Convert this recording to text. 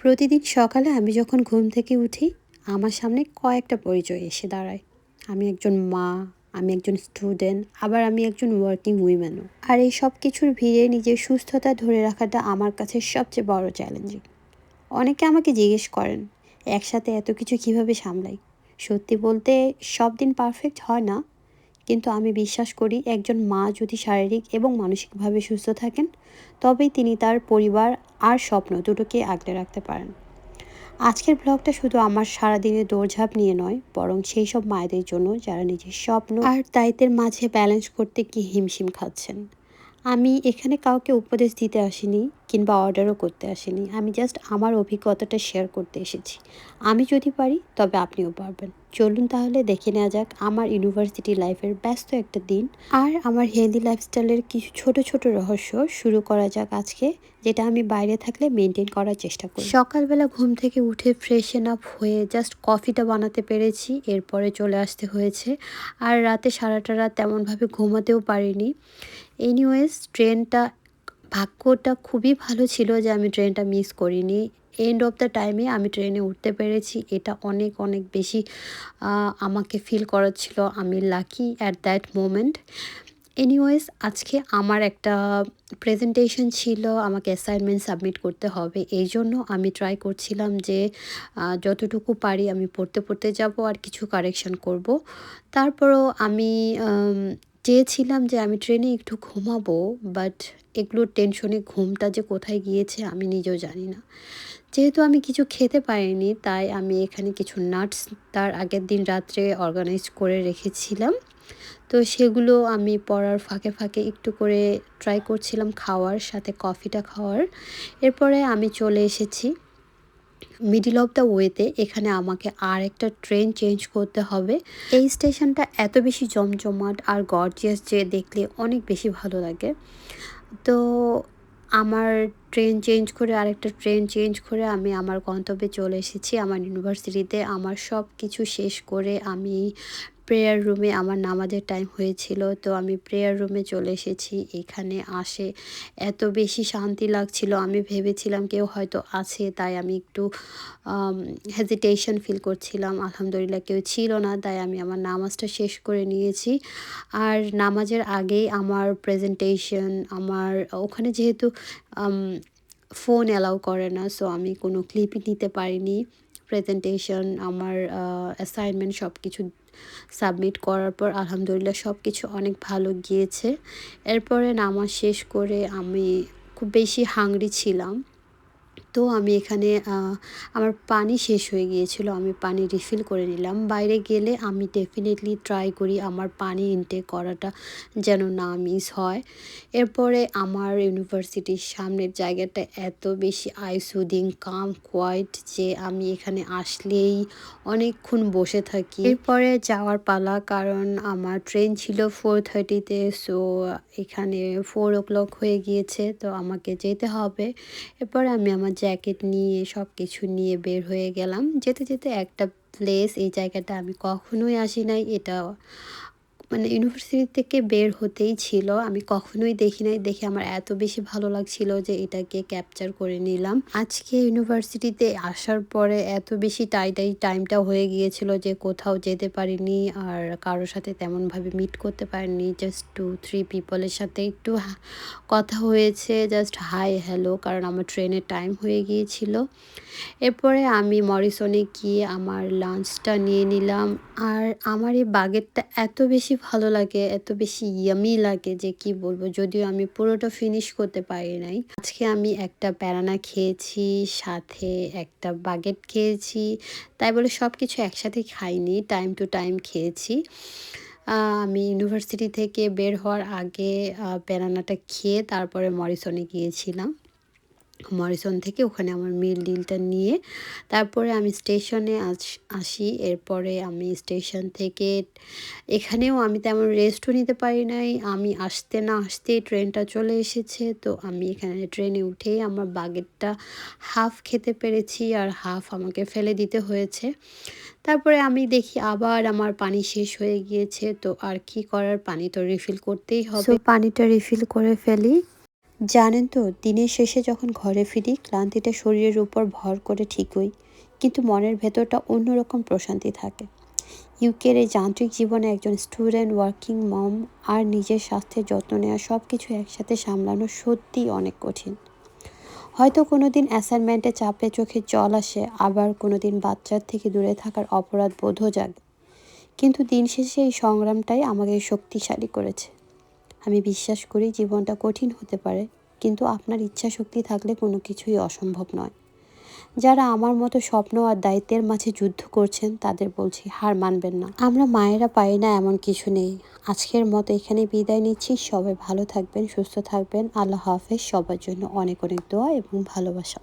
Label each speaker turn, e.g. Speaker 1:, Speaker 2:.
Speaker 1: প্রতিদিন সকালে আমি যখন ঘুম থেকে উঠি, আমার সামনে কয়েকটা পরিচয় এসে দাঁড়ায়। আমি একজন মা, আমি একজন স্টুডেন্ট, আবার আমি একজন ওয়ার্কিং উইম্যানও। আর এই সব কিছুর ভিড়ে নিজের সুস্থতা ধরে রাখাটা আমার কাছে সবচেয়ে বড় চ্যালেঞ্জিং। অনেকে আমাকে জিজ্ঞেস করেন, একসাথে এত কিছু কিভাবে সামলাই? সত্যি বলতে সব দিন পারফেক্ট হয় না, কিন্তু আমি বিশ্বাস করি একজন মা যদি শারীরিক এবং মানসিকভাবে সুস্থ থাকেন, তবেই তিনি তার পরিবার আর স্বপ্ন দুটোকে আগলে রাখতে পারেন। আজকের ব্লগটা শুধু আমার সারাদিনের দৌড়ঝাঁপ নিয়ে নয়, বরং সেই সব মায়েদের জন্য যারা নিজের স্বপ্ন আর দায়িত্বের মাঝে ব্যালেন্স করতে গিয়ে হিমশিম খাচ্ছেন। আমি এখানে কাউকে উপদেশ দিতে আসিনি, কিংবা অর্ডারও করতে আসিনি। আমি জাস্ট আমার অভিজ্ঞতাটা শেয়ার করতে এসেছি। আমি যদি পারি তবে আপনিও পারবেন। চলুন তাহলে দেখে নেওয়া যাক আমার ইউনিভার্সিটি লাইফের ব্যস্ত একটা দিন আর আমার হেলদি লাইফস্টাইলের কিছু ছোট ছোট রহস্য। শুরু করা যাক আজকে, যেটা আমি বাইরে থাকলে মেনটেন করার চেষ্টা করি। সকালবেলা ঘুম থেকে উঠে ফ্রেশন আপ হয়ে জাস্ট কফিটা বানাতে পেরেছি, এরপরে চলে আসতে হয়েছে। আর রাতে সারাটা রাত তেমনভাবে ঘুমাতেও পারিনি। এনিওয়েজ, ভাগ্যটা খুবই ভালো ছিল যে আমি ট্রেনটা মিস করিনি। এন্ড অফ দ্য টাইমে আমি ট্রেনে উঠতে পেরেছি, এটা অনেক অনেক বেশি আমাকে ফিল করাচ্ছিল। আমি lucky at that moment. Anyways, আজকে আমার একটা প্রেজেন্টেশন ছিল, আমাকে অ্যাসাইনমেন্ট সাবমিট করতে হবে। এই জন্য আমি ট্রাই করছিলাম যে যতটুকু পারি আমি পড়তে পড়তে যাব আর কিছু কারেকশন করব। তারপরও আমি চেয়েছিলাম যে আমি ট্রেনে একটু ঘুমাবো, বাট এগুলোর টেনশনে ঘুমটা যে কোথায় গিয়েছে আমি নিজেও জানি না। যেহেতু আমি কিছু খেতে পারিনি, তাই আমি এখানে কিছু নাটস তার আগের দিন রাত্রে অর্গানাইজ করে রেখেছিলাম। তো সেগুলো আমি পড়ার ফাঁকে ফাঁকে একটু করে ট্রাই করছিলাম খাওয়ার, সাথে কফিটা খাওয়ার। এরপরে আমি চলে এসেছি মিডল অফ দ্য ওয়েতে। এখানে আমাকে আর একটা ট্রেন চেঞ্জ করতে হবে। এই স্টেশনটা এত বেশি জমজমাট আর গর্জিয়াস যে দেখলে অনেক বেশি ভালো লাগে। তো আমার আরেকটা ট্রেন চেঞ্জ করে আমি আমার গন্তব্যে চলে এসেছি, আমার ইউনিভার্সিটিতে। আমার সব কিছু শেষ করে আমি প্রেয়ার রুমে, আমার নামাজের টাইম হয়েছিল, তো আমি প্রেয়ার রুমে চলে এসেছি। এখানে আসে এত বেশি শান্তি লাগছিল, আমি ভেবেছিলাম কেউ হয়তো আছে, তাই আমি একটু হেজিটেশন ফিল করছিলাম। আলহামদুলিল্লাহ কেউ ছিল না, তাই আমি আমার নামাজটা শেষ করে নিয়েছি। আর নামাজের আগেই আমার প্রেজেন্টেশন, আমার ওখানে যেহেতু ফোন অ্যালাউ করে না, সো আমি কোনো ক্লিপই নিতে পারিনি। প্রেজেন্টেশন, আমার অ্যাসাইনমেন্ট সব কিছু সাবমিট করার পর আলহামদুলিল্লাহ সব কিছু অনেক ভালো গিয়েছে। এরপরে নামাজ শেষ করে আমি খুব বেশি হাংরি ছিলাম, তো আমি এখানে আমার পানি শেষ হয়ে গিয়েছিল, আমি পানি রিফিল করে নিলাম। বাইরে গেলে আমি ডেফিনেটলি ট্রাই করি আমার পানি ইনটেক করাটা যেন না মিস হয়। এরপরে আমার ইউনিভার্সিটির সামনের জায়গাটা এত বেশি সুদিং কাম কোয়াইট যে আমি এখানে আসলেই অনেকক্ষণ বসে থাকি। এরপরে যাওয়ার পালা, কারণ আমার ট্রেন ছিল 4:30-তে, সো এখানে 4 o'clock হয়ে গিয়েছে, তো আমাকে যেতে হবে। এরপরে আমি আমার জ্যাকেট নিয়ে সব কিছু নিয়ে বের হয়ে গেলাম। যেতে যেতে একটা প্লেস, এই জায়গাটা আমি কখনোই আসি নাই। এটা মানে ইউনিভার্সিটি থেকে বের হতেই ছিল, আমি কখনোই দেখি নাই। দেখে আমার এত বেশি ভালো লাগছিল যে এটাকে ক্যাপচার করে নিলাম। আজকে ইউনিভার্সিটিতে আসার পরে এত বেশি টাইমটা হয়ে গিয়েছিল যে কোথাও যেতে পারিনি, আর কারোর সাথে তেমনভাবে মিট করতে পারিনি। জাস্ট 2-3 পিপলের সাথে একটু কথা হয়েছে, জাস্ট হাই হ্যালো, কারণ আমার ট্রেনের টাইম হয়ে গিয়েছিল। এরপরে আমি মরিসনে গিয়ে আমার লাঞ্চটা নিয়ে নিলাম। আর আমার এই বাগেটটা এত বেশি ভালো লাগে, এত বেশি ইয়ামি লাগে যে কি বলবো, যদিও আমি পুরোটা ফিনিশ করতে পারি নাই। আজকে আমি একটা ব্যানানা খেয়েছি, সাথে একটা বাগেট খেয়েছি। তাই বলে সব কিছু একসাথে খাইনি, টাইম টু টাইম খেয়েছি। আমি ইউনিভার্সিটি থেকে বের হওয়ার আগে ব্যানানাটা খেয়ে তারপরে মরিসনে গিয়েছিলাম। মরিসন থেকে ওখানে আমার মিল ডিলটা নিয়ে তারপরে আমি স্টেশনে আসি। এরপরে আমি স্টেশন থেকে এখানেও আমি তেমন রেস্টও নিতে পারি নাই। আমি আসতে না আসতেই ট্রেনটা চলে এসেছে, তো আমি এখানে ট্রেনে উঠেই আমার বাগেটটা হাফ খেতে পেরেছি, আর হাফ আমাকে ফেলে দিতে হয়েছে। তারপরে আমি দেখি আবার আমার পানি শেষ হয়ে গিয়েছে, তো আর কি করার, পানি তো রিফিল করতেই হবে। সো পানিটা রিফিল করে ফেলি। জানেন তো, দিনের শেষে যখন ঘরে ফিরি ক্লান্তিটা শরীরের উপর ভর করে ঠিকই, কিন্তু মনের ভেতরটা অন্যরকম প্রশান্তি থাকে। ইউকের এই যান্ত্রিক জীবনে একজন স্টুডেন্ট, ওয়ার্কিং মম আর নিজের স্বাস্থ্যের যত্ন নেওয়া সব কিছু একসাথে সামলানো সত্যিই অনেক কঠিন। হয়তো কোনো দিন অ্যাসাইনমেন্টে চাপে চোখে জল আসে, আবার কোনো দিন বাচ্চার থেকে দূরে থাকার অপরাধ বোধও জাগে। কিন্তু দিন শেষে এই সংগ্রামটাই আমাকে শক্তিশালী করেছে। আমি বিশ্বাস করি জীবনটা কঠিন হতে পারে, কিন্তু আপনার ইচ্ছা শক্তি থাকলে কোনো কিছুই অসম্ভব নয়। যারা আমার মতো স্বপ্ন আর দায়িত্বের মাঝে যুদ্ধ করছেন তাদের বলছি, হার মানবেন না। আমরা মায়েরা পারি না এমন কিছু নেই। আজকের মতো এখানে বিদায় নিচ্ছি। সবাই ভালো থাকবেন, সুস্থ থাকবেন। আল্লাহ হাফেজ। সবার জন্য অনেক অনেক দোয়া এবং ভালোবাসা।